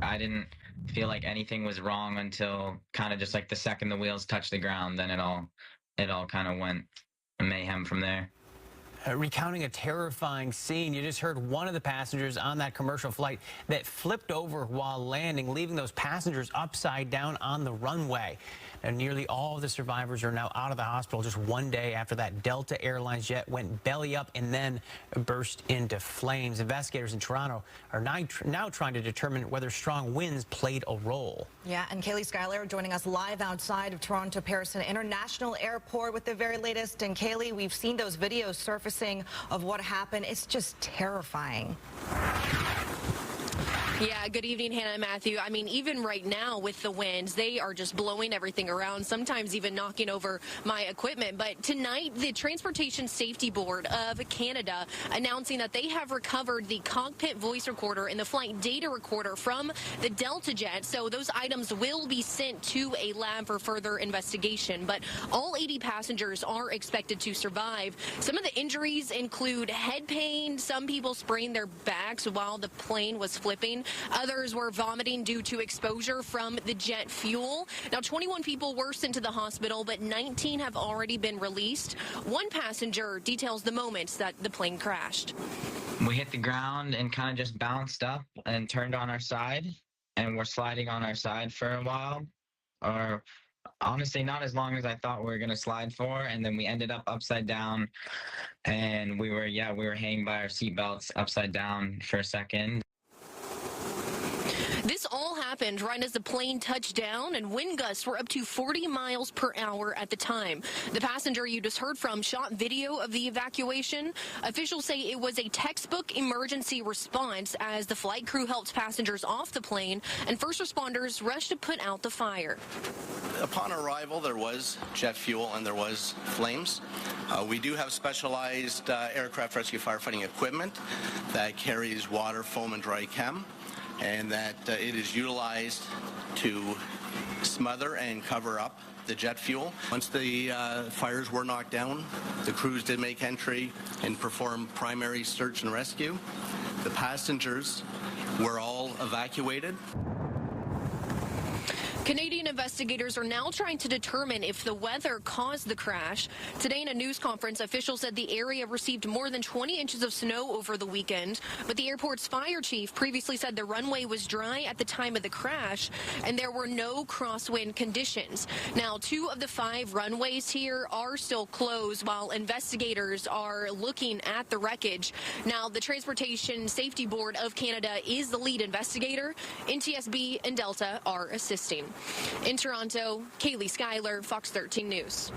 I didn't feel like anything was wrong until kind of just like the second the wheels touched the ground. Then it all kind of went mayhem from there. Recounting a terrifying scene. You just heard one of the passengers on that commercial flight that flipped over while landing, leaving those passengers upside down on the runway. And nearly all of the survivors are now out of the hospital just one day after that Delta Airlines jet went belly up and then burst into flames. Investigators in Toronto are now trying to determine whether strong winds played a role. Yeah, and Kaylee Schuyler joining us live outside of Toronto Pearson International Airport with the very latest. And Kaylee, we've seen those videos surfacing of what happened. It's just terrifying. Yeah, good evening, Hannah and Matthew. I mean, even right now with the winds, they are just blowing everything around, sometimes even knocking over my equipment. But tonight, the Transportation Safety Board of Canada announcing that they have recovered the cockpit voice recorder and the flight data recorder from the Delta jet. So those items will be sent to a lab for further investigation. But all 80 passengers are expected to survive. Some of the injuries include head pain. Some people sprained their backs while the plane was flipping. Others were vomiting due to exposure from the jet fuel. Now, 21 people were sent to the hospital, but 19 have already been released. One passenger details the moments that the plane crashed. We hit the ground and kind of just bounced up and turned on our side, and we're sliding on our side for a while, or honestly not as long as I thought we were going to slide for, and then we ended up upside down, and we were hanging by our seatbelts upside down for a second. This all happened right as the plane touched down, and wind gusts were up to 40 miles per hour at the time. The passenger you just heard from shot video of the evacuation. Officials say it was a textbook emergency response as the flight crew helped passengers off the plane, and first responders rushed to put out the fire. Upon arrival, there was jet fuel and there was flames. We do have specialized aircraft rescue firefighting equipment that carries water, foam, and dry chem, and that it is utilized to smother and cover up the jet fuel. Once the fires were knocked down, the crews did make entry and perform primary search and rescue. The passengers were all evacuated. Canadian investigators are now trying to determine if the weather caused the crash. Today in a news conference, officials said the area received more than 20 inches of snow over the weekend, but the airport's fire chief previously said the runway was dry at the time of the crash and there were no crosswind conditions. Now, 2 of the 5 runways here are still closed while investigators are looking at the wreckage. Now, the Transportation Safety Board of Canada is the lead investigator. NTSB and Delta are assisting. In Toronto, Kaylee Schuyler, Fox 13 News.